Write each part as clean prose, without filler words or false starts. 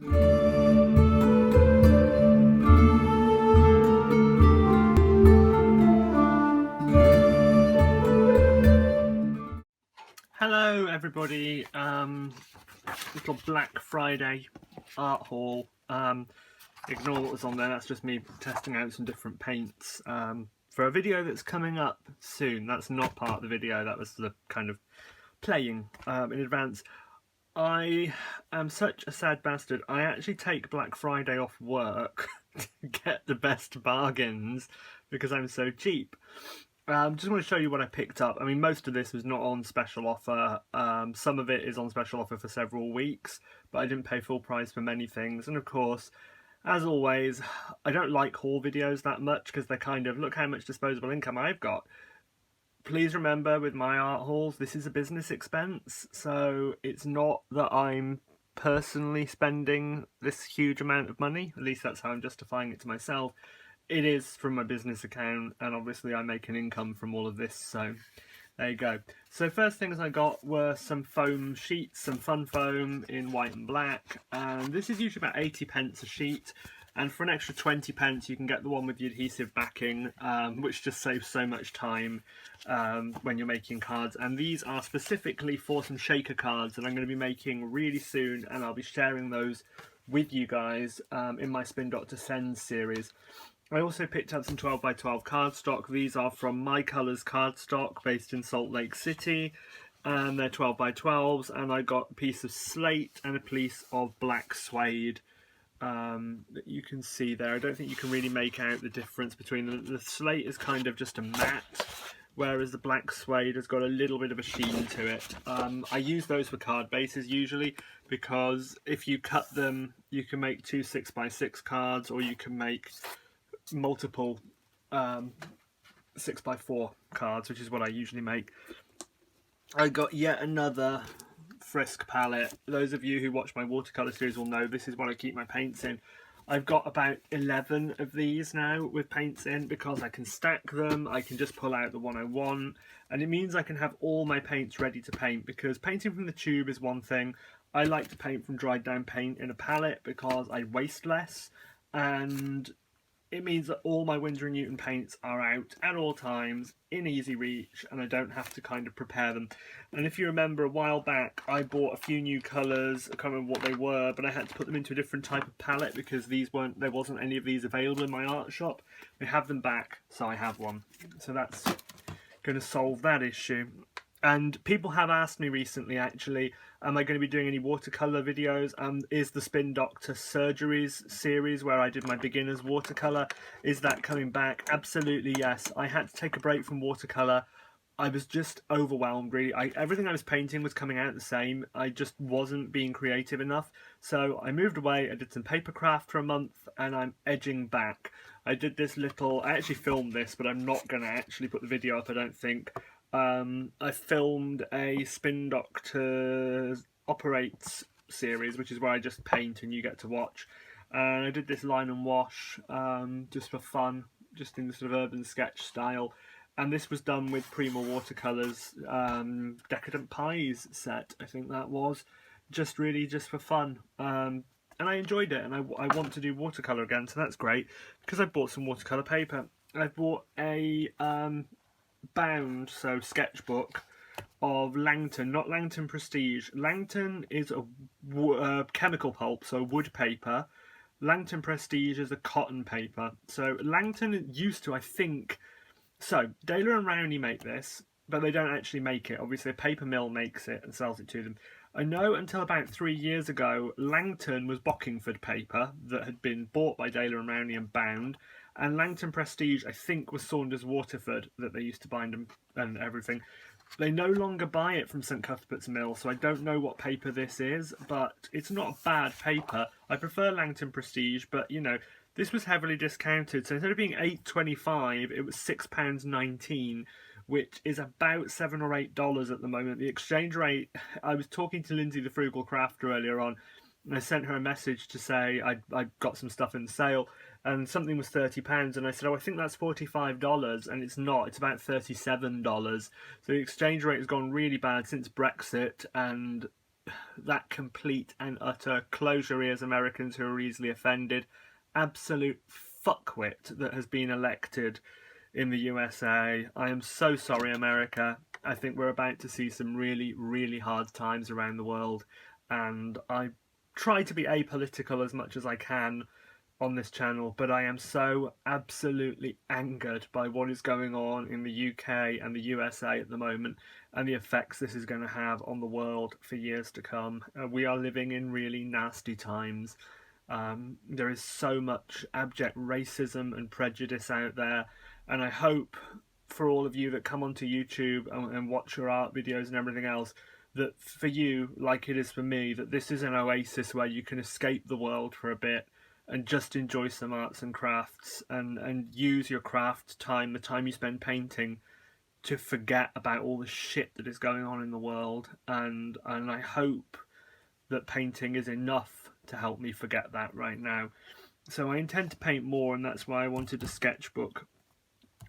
Hello everybody, little Black Friday art haul. Ignore what was on there, that's just me testing out some different paints for a video that's coming up soon. That's not part of the video, that was the kind of playing in advance. I am such a sad bastard, I actually take Black Friday off work to get the best bargains because I'm so cheap. Just want to show you what I picked up. I mean, most of this was not on special offer. Some of it is on special offer for several weeks, but I didn't pay full price for many things. And of course, as always, I don't like haul videos that much because they're kind of, look how much disposable income I've got. Please remember, with my art hauls, this is a business expense, so it's not that I'm personally spending this huge amount of money. At least that's how I'm justifying it to myself. It is from my business account, and obviously I make an income from all of this, so there you go. So first things I got were some foam sheets, some fun foam in white and black, and this is usually about 80p a sheet, and for an extra 20p you can get the one with the adhesive backing, which just saves so much time when you're making cards. And these are specifically for some shaker cards that I'm going to be making really soon, and I'll be sharing those with you guys in my Spin Doctor Sends series. I also picked up some 12x12 cardstock. These are from My Colours cardstock, based in Salt Lake City, and they're 12x12s. And I got a piece of slate and a piece of black suede that you can see there. I don't think you can really make out the difference between them. The slate is kind of just a matte, whereas the black suede has got a little bit of a sheen to it. I use those for card bases usually, because if you cut them, you can make two 6x6 cards, or you can make multiple 6x4 cards, which is what I usually make. I got yet another Frisk palette. Those of you who watch my watercolor series will know this is what I keep my paints in. I've got about 11 of these now with paints in, because I can stack them, I can just pull out the one I want, and it means I can have all my paints ready to paint, because painting from the tube is one thing. I like to paint from dried down paint in a palette because I waste less, and it means that all my Winsor & Newton paints are out at all times, in easy reach, and I don't have to kind of prepare them. And if you remember, a while back, I bought a few new colours. I can't remember what they were, but I had to put them into a different type of palette because there wasn't any of these available in my art shop. They have them back, so I have one. So that's going to solve that issue. And people have asked me recently, actually, am I going to be doing any watercolour videos? Is the Spin Doctor Surgeries series, where I did my beginner's watercolour, is that coming back? Absolutely yes. I had to take a break from watercolour. I was just overwhelmed, really. Everything I was painting was coming out the same. I just wasn't being creative enough. So I moved away, I did some paper craft for a month, and I'm edging back. I did this little, I actually filmed this, but I'm not going to actually put the video up, I don't think. I filmed a Spin Doctor Operates series, which is where I just paint and you get to watch. And I did this line and wash just for fun, just in the sort of urban sketch style. And this was done with Prima Watercolors Decadent Pies set, I think that was. Just really just for fun. And I enjoyed it, and I want to do watercolour again, so that's great, because I bought some watercolour paper. I bought a bound, so sketchbook, of Langton, not Langton Prestige. Langton is a chemical pulp, so wood paper. Langton Prestige is a cotton paper. So Langton used to, I think, so Daler and Rowney make this, but they don't actually make it. Obviously a paper mill makes it and sells it to them. I know until about 3 years ago, Langton was Bockingford paper that had been bought by Daler and Rowney and bound, and Langton Prestige, I think, was Saunders Waterford that they used to bind them and everything. They no longer buy it from St Cuthbert's Mill, so I don't know what paper this is, but it's not a bad paper. I prefer Langton Prestige, but, you know, this was heavily discounted, so instead of being £8.25, it was £6.19, which is about $7 or $8 at the moment. The exchange rate, I was talking to Lindsay the Frugal Crafter earlier on, and I sent her a message to say I got some stuff in sale, and something was £30, and I said, oh, I think that's $45, and it's not, it's about $37. So the exchange rate has gone really bad since Brexit, and that complete and utter close your ears Americans who are easily offended, absolute fuckwit that has been elected in the USA. I am so sorry, America. I think we're about to see some really, really hard times around the world, and I try to be apolitical as much as I can on this channel, but I am so absolutely angered by what is going on in the UK and the USA at the moment, and the effects this is going to have on the world for years to come. We are living in really nasty times. There is so much abject racism and prejudice out there, and I hope for all of you that come onto YouTube and watch your art videos and everything else, that for you, like it is for me, that this is an oasis where you can escape the world for a bit and just enjoy some arts and crafts, and use your craft time, the time you spend painting, to forget about all the shit that is going on in the world. And I hope that painting is enough to help me forget that right now. So I intend to paint more, and that's why I wanted a sketchbook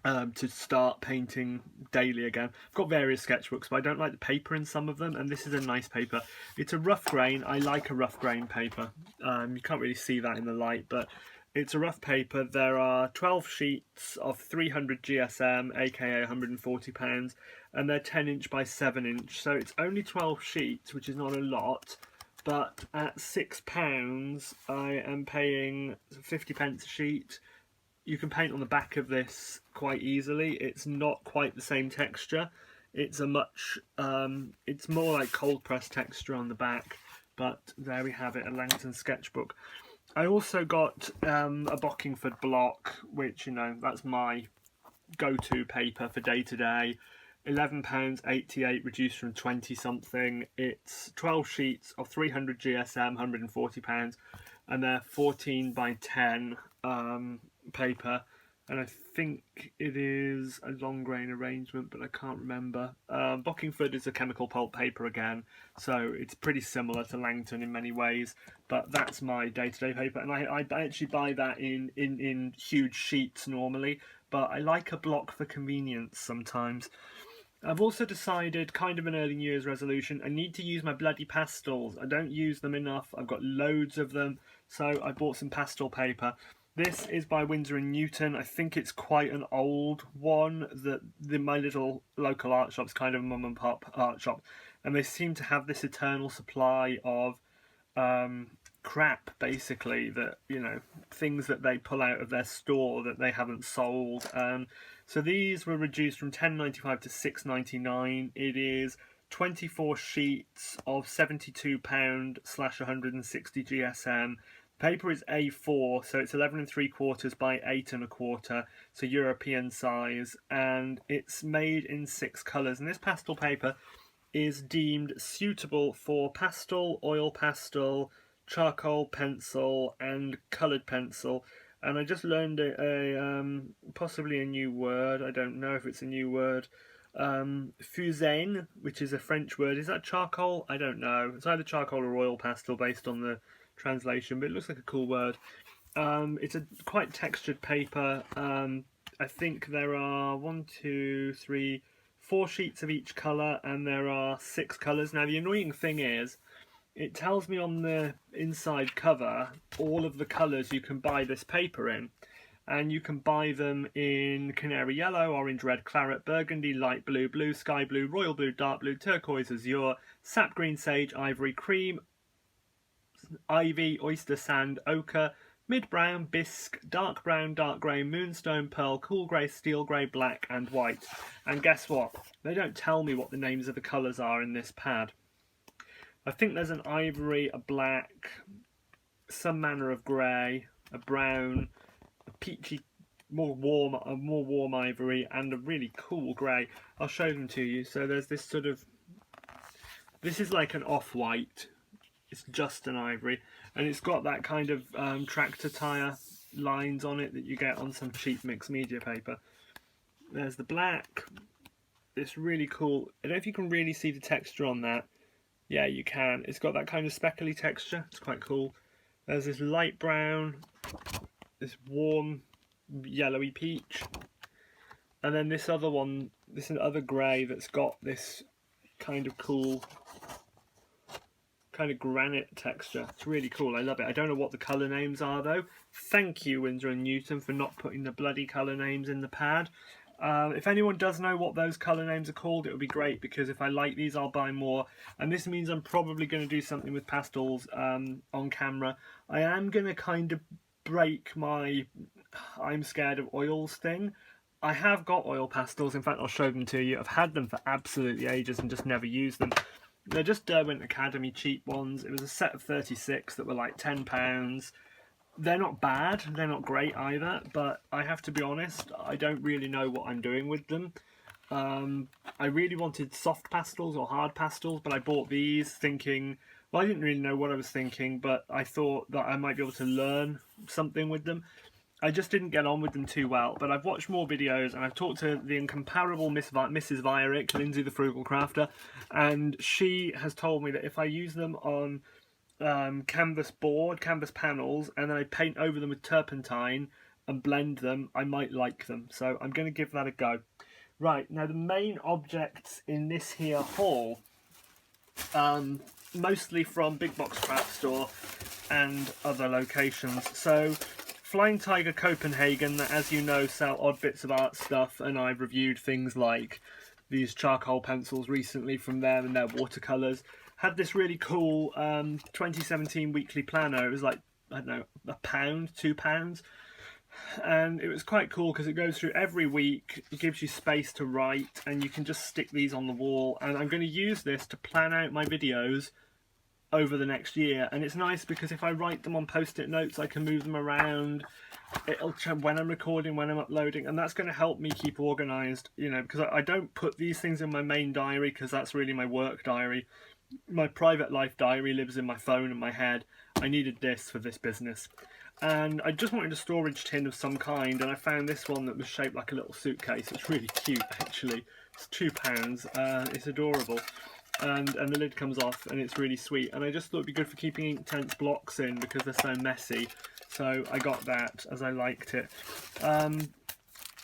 to start painting daily again. I've got various sketchbooks, but I don't like the paper in some of them, and this is a nice paper. It's a rough grain. I like a rough grain paper. You can't really see that in the light, but it's a rough paper. There are 12 sheets of 300 GSM, aka 140 pounds, and they're 10 inch by 7 inch, so it's only 12 sheets, which is not a lot, but at £6 I am paying 50 pence a sheet. You can paint on the back of this quite easily. It's not quite the same texture. It's a much, it's more like cold press texture on the back, but there we have it, a Langton sketchbook. I also got a Bockingford block, which, you know, that's my go-to paper for day-to-day. £11.88 reduced from 20 something. It's 12 sheets of 300 GSM, £140, and they're 14 by 10 paper, and I think it is a long grain arrangement, but I can't remember. Bockingford is a chemical pulp paper again, so it's pretty similar to Langton in many ways, but that's my day-to-day paper, and I actually buy that in huge sheets normally, but I like a block for convenience sometimes. I've also decided, kind of an early New Year's resolution, I need to use my bloody pastels. I don't use them enough. I've got loads of them, so I bought some pastel paper. This is by Winsor & Newton. I think it's quite an old one. My little local art shop's kind of a mum and pop art shop, and they seem to have this eternal supply of crap, basically, that, you know, things that they pull out of their store that they haven't sold. So these were reduced from £10.95 to £6.99. It is 24 sheets of £72/160 GSM. Paper is A4, so it's 11 3/4 by 8 1/4, so European size, and it's made in 6 colours. And this pastel paper is deemed suitable for pastel, oil pastel, charcoal pencil, and coloured pencil. And I just learned possibly a new word. I don't know if it's a new word. Fusain, which is a French word. Is that charcoal? I don't know. It's either charcoal or oil pastel based on the translation, but it looks like a cool word. It's a quite textured paper. I think there are 4 sheets of each colour, and there are 6 colours. Now the annoying thing is, it tells me on the inside cover all of the colours you can buy this paper in, and you can buy them in canary yellow, orange, red, claret, burgundy, light blue, blue, sky blue, royal blue, dark blue, turquoise, azure, sap green, sage, ivory, cream, ivy, oyster sand, ochre, mid-brown, bisque, dark brown, dark grey, moonstone, pearl, cool grey, steel grey, black and white. And guess what? They don't tell me what the names of the colours are in this pad. I think there's an ivory, a black, some manner of grey, a brown, a peachy, more warm ivory, and a really cool grey. I'll show them to you. So there's this sort of, this is like an off-white. It's just an ivory, and it's got that kind of tractor tyre lines on it that you get on some cheap mixed media paper. There's the black. It's really cool. I don't know if you can really see the texture on that. Yeah, you can. It's got that kind of speckly texture. It's quite cool. There's this light brown, this warm yellowy peach, and then this other one, this other grey that's got this kind of cool kind of granite texture. It's really cool. I love it. I don't know what the colour names are though. Thank you, Winsor & Newton, for not putting the bloody colour names in the pad. If anyone does know what those colour names are called, it would be great, because if I like these, I'll buy more. And this means I'm probably going to do something with pastels on camera. I am going to kind of break my I'm scared of oils thing. I have got oil pastels. In fact, I'll show them to you. I've had them for absolutely ages and just never used them. They're just Derwent Academy cheap ones. It was a set of 36 that were like £10. They're not bad, they're not great either, but I have to be honest, I don't really know what I'm doing with them. I really wanted soft pastels or hard pastels, but I bought these thinking, well, I didn't really know what I was thinking, but I thought that I might be able to learn something with them. I just didn't get on with them too well, but I've watched more videos and I've talked to the incomparable Mrs. Vierick, Lindsay the Frugal Crafter, and she has told me that if I use them on canvas panels, and then I paint over them with turpentine and blend them, I might like them. So I'm going to give that a go. Right, now the main objects in this here haul, mostly from Big Box Craft Store and other locations. So Flying Tiger Copenhagen, that, as you know, sell odd bits of art stuff, and I've reviewed things like these charcoal pencils recently from them and their watercolors. Had this really cool 2017 weekly planner. It was like, I don't know, £1, £2, and it was quite cool because it goes through every week. It gives you space to write, and you can just stick these on the wall. And I'm going to use this to plan out my videos over the next year, and it's nice because if I write them on post-it notes, I can move them around. It'll when I'm recording, when I'm uploading, and that's going to help me keep organized, you know, because I don't put these things in my main diary because that's really my work diary. My private life diary lives in my phone and my head. I needed this for this business, and I just wanted a storage tin of some kind, and I found this one that was shaped like a little suitcase. It's really cute, actually. It's £2. It's adorable. And the lid comes off, and it's really sweet, and I just thought it'd be good for keeping Inktense blocks in because they're so messy, so I got that as I liked it.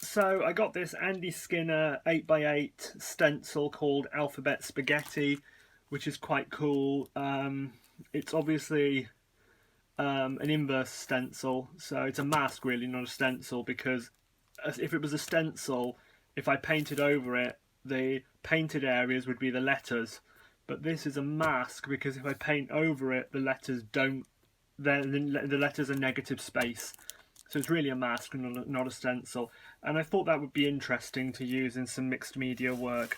So I got this Andy Skinner 8x8 stencil called Alphabet Spaghetti, which is quite cool. It's obviously an inverse stencil, so it's a mask really, not a stencil, because if it was a stencil, if I painted over it, the painted areas would be the letters, but this is a mask because if I paint over it, the letters don't, the letters are negative space, so it's really a mask and not a stencil. And I thought that would be interesting to use in some mixed media work.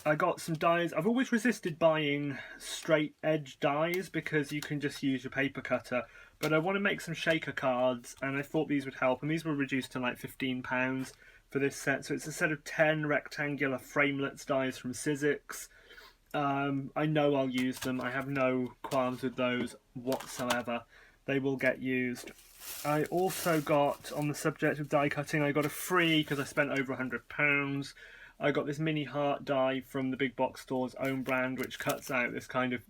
I got some dies. I've always resisted buying straight edge dies because you can just use your paper cutter, but I want to make some shaker cards, and I thought these would help, and these were reduced to like £15 for this set. So it's a set of 10 rectangular framelets dies from Sizzix. I know I'll use them. I have no qualms with those whatsoever. They will get used. I also got, on the subject of die cutting, I got a free, because I spent over £100, I got this mini heart die from the Big Box Store's own brand, which cuts out this kind of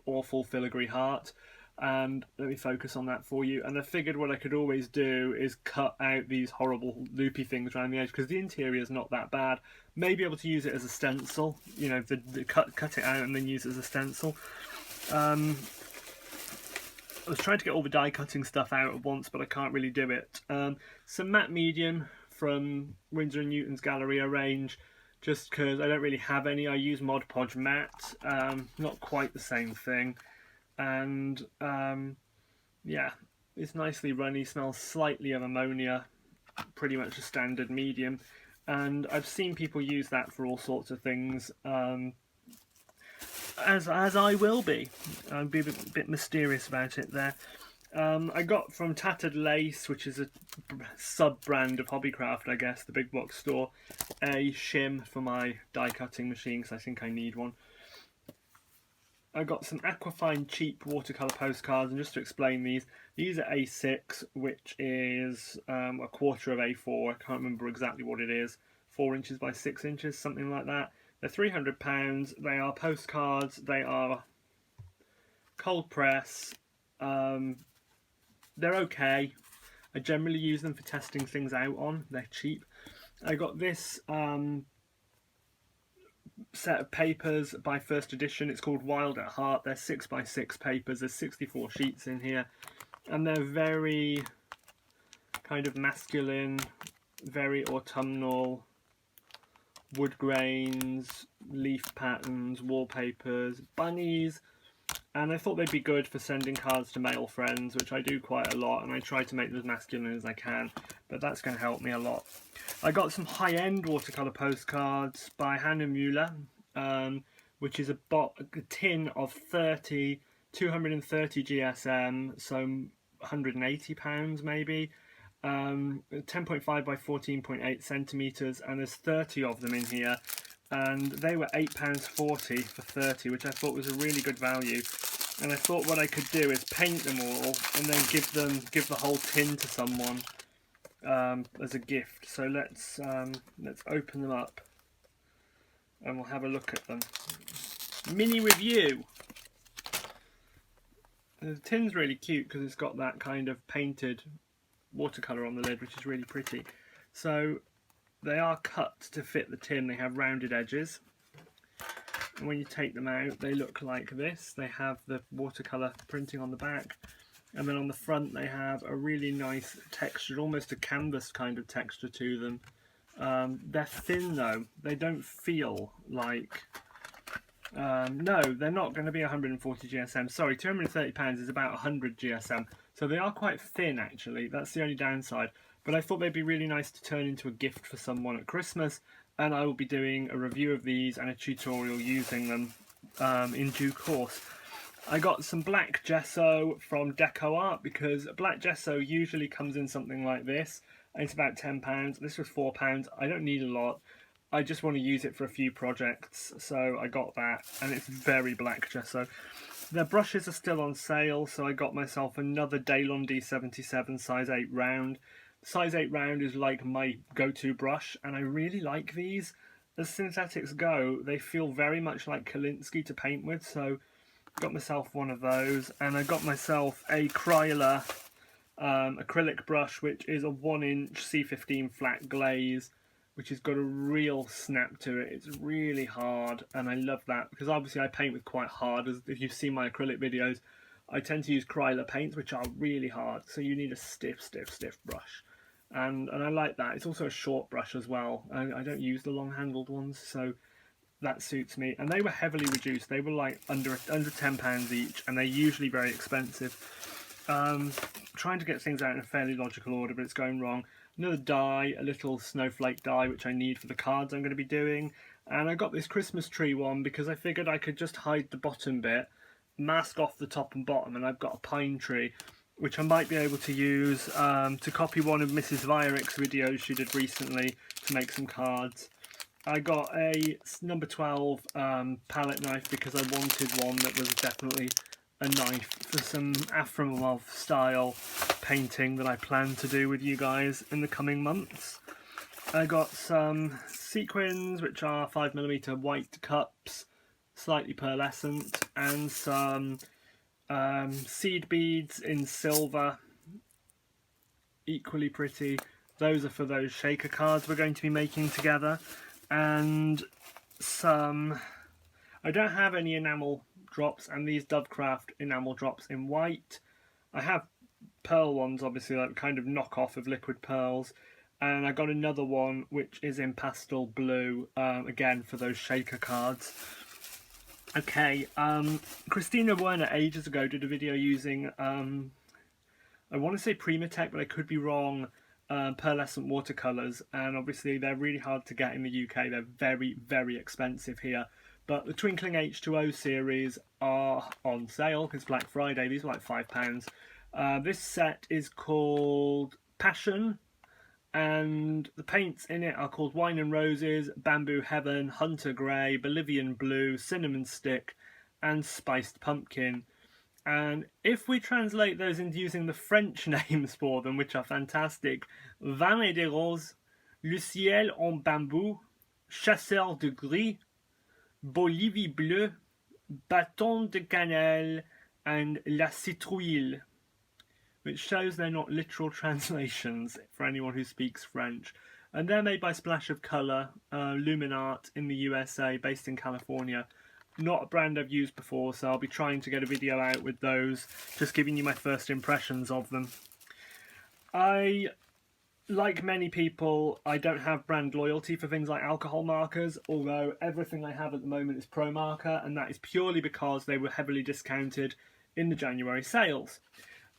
awful filigree heart. And let me focus on that for you. And I figured what I could always do is cut out these horrible loopy things around the edge, because the interior is not that bad. Maybe able to use it as a stencil, you know, cut it out and then use it as a stencil. I was trying to get all the die cutting stuff out at once, but I can't really do it. Some matte medium from Winsor & Newton's Galleria range, just because I don't really have any. I use Mod Podge matte, not quite the same thing. And yeah, it's nicely runny, smells slightly of ammonia, pretty much a standard medium, and I've seen people use that for all sorts of things, as I will be. I'll be a bit mysterious about it there. I got from Tattered Lace, which is a sub-brand of Hobbycraft, I guess, the Big Box Store, a shim for my die cutting machine, because I think I need one. I got some Aquafine cheap watercolour postcards, and just to explain these are A6, which is a quarter of A4, I can't remember exactly what it is, 4 inches by 6 inches, something like that. They're £300, they are postcards, they are cold press, they're okay. I generally use them for testing things out on, they're cheap. I got this set of papers by First Edition. It's called Wild at Heart. They're 6x6 papers. There's 64 sheets in here, and they're very kind of masculine, very autumnal, wood grains, leaf patterns, wallpapers, bunnies. And I thought they'd be good for sending cards to male friends, which I do quite a lot, and I try to make them as masculine as I can, but that's going to help me a lot. I got some high-end watercolour postcards by Hannah Müller, which is a tin of 230 GSM, so £180 maybe, 10.5 by 14.8 centimetres, and there's 30 of them in here. And they were £8.40 for 30, which I thought was a really good value. And I thought what I could do is paint them all and then give the whole tin to someone as a gift. So let's open them up and we'll have a look at them. Mini review. The tin's really cute because it's got that kind of painted watercolour on the lid, which is really pretty. So they are cut to fit the tin. They have rounded edges, and when you take them out they look like this. They have the watercolour printing on the back, and then on the front they have a really nice texture, almost a canvas kind of texture to them. They're thin though. They don't feel like no, they're not going to be 140 GSM. Sorry, £230 is about 100 GSM, so they are quite thin actually. That's the only downside. But I thought they'd be really nice to turn into a gift for someone at Christmas, and I will be doing a review of these and a tutorial using them in due course. I got some black gesso from Deco Art, because black gesso usually comes in something like this, and it's about £10. This was £4. I don't need a lot. I just want to use it for a few projects, so I got that, and it's very black gesso. Their brushes are still on sale, so I got myself another Daylon D77 size 8 round. Size 8 round is like my go-to brush, and I really like these. As synthetics go, they feel very much like Kolinsky to paint with, so got myself one of those. And I got myself a Kryler acrylic brush, which is a 1-inch C15 flat glaze, which has got a real snap to it. It's really hard, and I love that, because obviously I paint with quite hard. As if you've seen my acrylic videos, I tend to use Kryler paints, which are really hard, so you need a stiff brush. And I like that. It's also a short brush as well. I don't use the long-handled ones, so that suits me. And they were heavily reduced. They were like under £10 each, and they're usually very expensive. Trying to get things out in a fairly logical order, but it's going wrong. Another die, a little snowflake die, which I need for the cards I'm going to be doing. And I got this Christmas tree one because I figured I could just hide the bottom bit, mask off the top and bottom, and I've got a pine tree, which I might be able to use to copy one of Mrs. Vierick's videos she did recently to make some cards. I got a number 12 palette knife because I wanted one that was definitely a knife for some Afromov style painting that I plan to do with you guys in the coming months. I got some sequins, which are 5mm white cups, slightly pearlescent, and some seed beads in silver, equally pretty. Those are for those shaker cards we're going to be making together. And some, I don't have any enamel drops, and these Dovecraft enamel drops in white. I have pearl ones, obviously, like kind of knockoff of liquid pearls, and I got another one which is in pastel blue, again for those shaker cards. Okay, Christina Werner ages ago did a video using, I want to say Primatech, but I could be wrong, pearlescent watercolours, and obviously they're really hard to get in the UK. They're very, very expensive here. But the Twinkling H2O series are on sale because Black Friday. These are like £5. This set is called Passion, and the paints in it are called Wine and Roses, Bamboo Heaven, Hunter Grey, Bolivian Blue, Cinnamon Stick, and Spiced Pumpkin. And if we translate those into using the French names for them, which are fantastic, Vin et des Roses, Le Ciel en Bambou, Chasseur de Gris, Bolivie Bleue, Bâton de Cannelle, and La Citrouille, which shows they're not literal translations for anyone who speaks French. and they're made by Splash of Colour, Luminart in the USA, based in California. Not a brand I've used before, so I'll be trying to get a video out with those, just giving you my first impressions of them. Like many people, I don't have brand loyalty for things like alcohol markers, although everything I have at the moment is Pro Marker, and that is purely because they were heavily discounted in the January sales.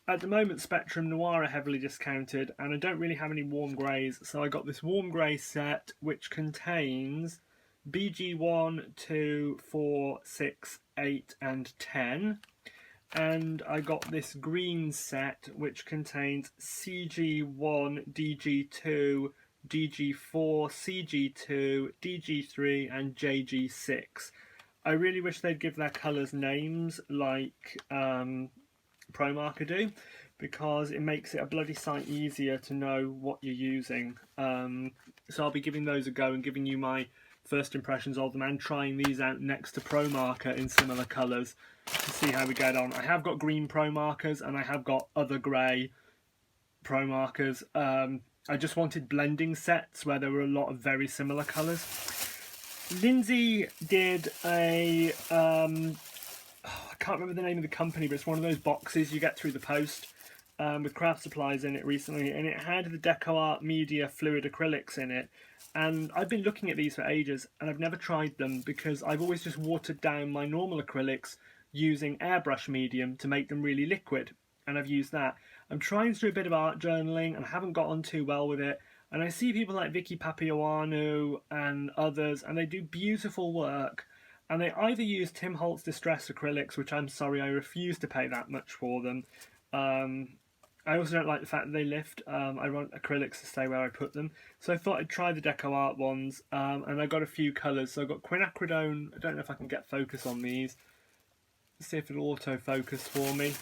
At the moment, Spectrum Noir are heavily discounted, and I don't really have any warm greys, so I got this warm grey set, which contains BG1, 2, 4, 6, 8 and 10. And I got this green set, which contains CG1, DG2, DG4, CG2, DG3 and JG6. I really wish they'd give their colours names like Pro Marker do, because it makes it a bloody sight easier to know what you're using. So I'll be giving those a go and giving you my first impressions of them, and trying these out next to Pro Marker in similar colours to see how we get on. I have got green Pro Markers and I have got other grey Pro Markers. I just wanted blending sets where there were a lot of very similar colours. Lindsay did a I can't remember the name of the company, but it's one of those boxes you get through the post with craft supplies in it recently, and it had the Deco Art Media fluid acrylics in it. And I've been looking at these for ages, and I've never tried them because I've always just watered down my normal acrylics using airbrush medium to make them really liquid, and I've used that. I'm trying to do a bit of art journaling and I haven't got on too well with it, and I see people like Vicky Papaioannou and others, and they do beautiful work, and they either use Tim Holtz Distress acrylics, which I'm sorry, I refuse to pay that much for them. I also don't like the fact that they lift. I want acrylics to stay where I put them. So I thought I'd try the Deco Art ones, and I got a few colours. So I got quinacridone. I don't know if I can get focus on these. Let's see if it'll autofocus for me.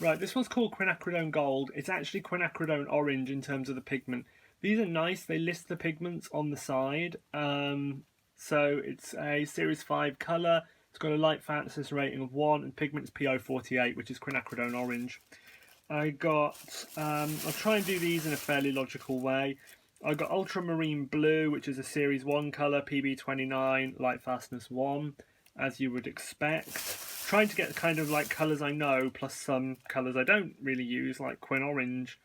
Right, this one's called quinacridone gold. It's actually quinacridone orange in terms of the pigment. These are nice. They list the pigments on the side. So it's a Series 5 colour. It's got a light fastness rating of 1 and pigment's PO48, which is quinacridone orange. I got, I'll try and do these in a fairly logical way. I got ultramarine blue, which is a Series 1 colour, PB29, light fastness 1, as you would expect. Trying to get kind of like colours I know, plus some colours I don't really use, like quin orange.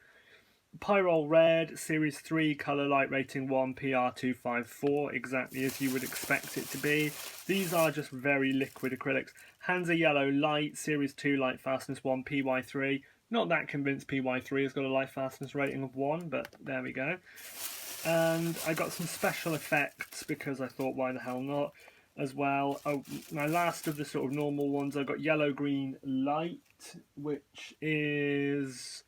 Pyrrole red, Series 3 colour, light rating 1, PR254, exactly as you would expect it to be. These are just very liquid acrylics. Hansa yellow light, Series 2 light fastness 1, PY3. Not that convinced PY3 has got a light fastness rating of 1, but there we go. And I got some special effects because I thought, why the hell not, as well. Oh, my last of the sort of normal ones, I got yellow green light, which is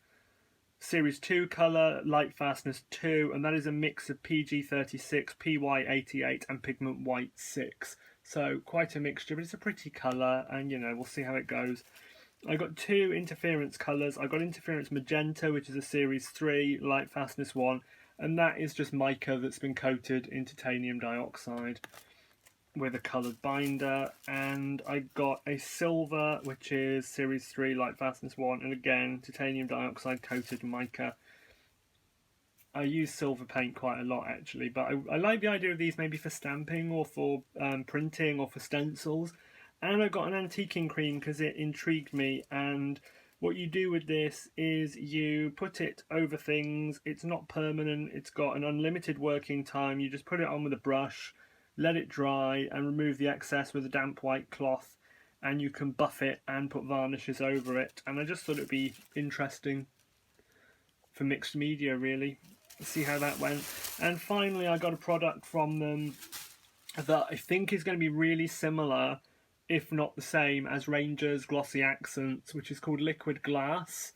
Series 2 colour, light fastness 2, and that is a mix of PG36, PY88 and pigment white 6. So quite a mixture, but it's a pretty colour, and you know, we'll see how it goes. I got 2 interference colours. I got interference magenta, which is a Series 3, light fastness 1, and that is just mica that's been coated in titanium dioxide with a coloured binder. And I got a silver, which is Series 3 light fastness 1, and again titanium dioxide coated mica. I use silver paint quite a lot actually, but I like the idea of these maybe for stamping or for printing or for stencils. And I got an antiquing cream because it intrigued me, and what you do with this is you put it over things. It's not permanent, it's got an unlimited working time. You just put it on with a brush, let it dry and remove the excess with a damp white cloth, and you can buff it and put varnishes over it. And I just thought it'd be interesting for mixed media, really. See how that went. And finally I got a product from them that I think is going to be really similar, if not the same, as Ranger's Glossy Accents, which is called Liquid Glass,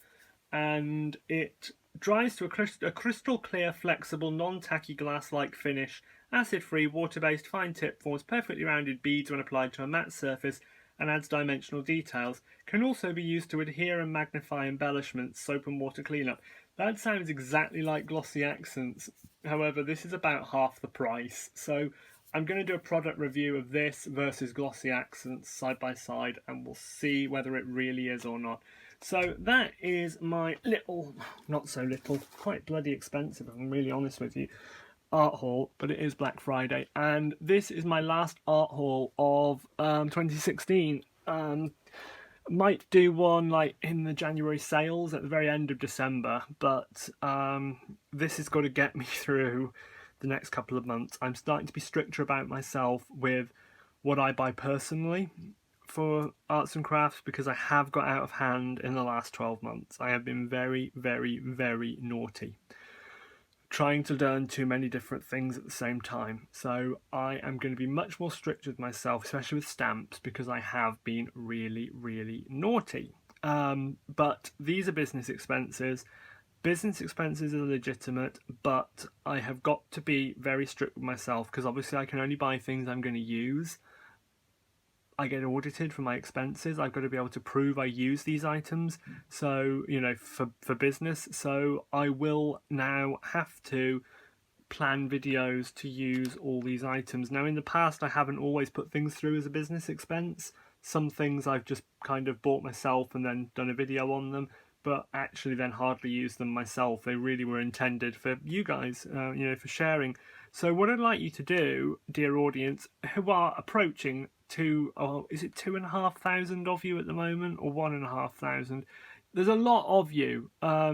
and it dries to a crystal clear, flexible, non-tacky glass-like finish, acid-free, water-based, fine tip, forms perfectly rounded beads when applied to a matte surface and adds dimensional details. Can also be used to adhere and magnify embellishments, soap and water cleanup. That sounds exactly like Glossy Accents, however this is about half the price, so I'm going to do a product review of this versus Glossy Accents side by side, and we'll see whether it really is or not. So that is my little, not so little, quite bloody expensive if I'm really honest with you, art haul, but it is Black Friday, and this is my last art haul of 2016. Might do one like in the January sales at the very end of December, but this has got to get me through the next couple of months. I'm starting to be stricter about myself with what I buy personally for arts and crafts, because I have got out of hand in the last 12 months. I have been very, very, very naughty, trying to learn too many different things at the same time. So I am going to be much more strict with myself, especially with stamps, because I have been really, really naughty. But these are business expenses. Business expenses are legitimate, but I have got to be very strict with myself, because obviously I can only buy things I'm going to use. I get audited for my expenses. I've got to be able to prove I use these items, so, you know, for business. So I will now have to plan videos to use all these items. Now, in the past, I haven't always put things through as a business expense. Some things I've just kind of bought myself and then done a video on them, but actually then hardly use them myself. They really were intended for you guys, you know, for sharing. So what I'd like you to do, dear audience, who are approaching is it 2,500 of you at the moment, or 1,500? There's a lot of you. I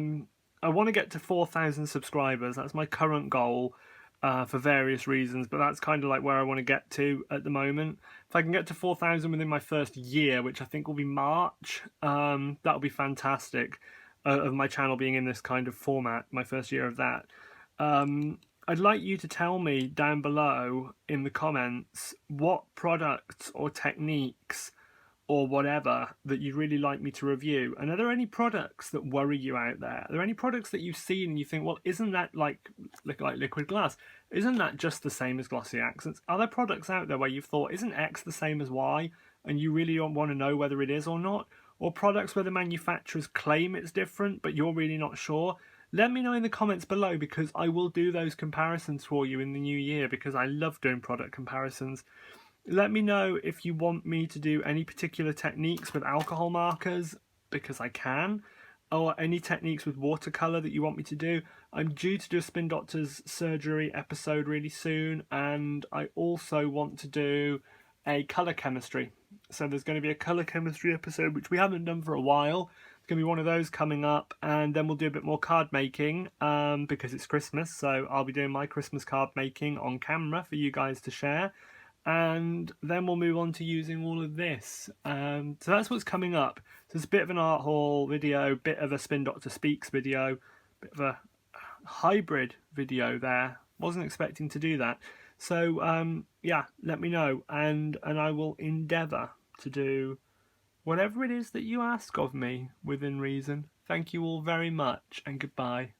want to get to 4,000 subscribers. That's my current goal, for various reasons, but that's kind of like where I want to get to at the moment. If I can get to 4,000 within my first year, which I think will be March, that'll be fantastic, of my channel being in this kind of format, my first year of that. I'd like you to tell me down below in the comments what products or techniques or whatever that you'd really like me to review. And are there any products that worry you out there? Are there any products that you've seen and you think, well, isn't that like liquid glass? Isn't that just the same as Glossy Accents? Are there products out there where you've thought, isn't X the same as Y? And you really don't want to know whether it is or not? Or products where the manufacturers claim it's different, but you're really not sure? Let me know in the comments below, because I will do those comparisons for you in the new year, because I love doing product comparisons. Let me know if you want me to do any particular techniques with alcohol markers, because I can, or any techniques with watercolor that you want me to do. I'm due to do a Spin Doctors surgery episode really soon, and I also want to do a color chemistry. So there's going to be a color chemistry episode, which we haven't done for a while. It's going to be one of those coming up, and then we'll do a bit more card making, because it's Christmas, so I'll be doing my Christmas card making on camera for you guys to share. And then we'll move on to using all of this. So that's what's coming up. So it's a bit of an art haul video, bit of a Spin Doctor Speaks video, bit of a hybrid video there. Wasn't expecting to do that. So yeah, let me know, and I will endeavour to do whatever it is that you ask of me within reason. Thank you all very much, and goodbye.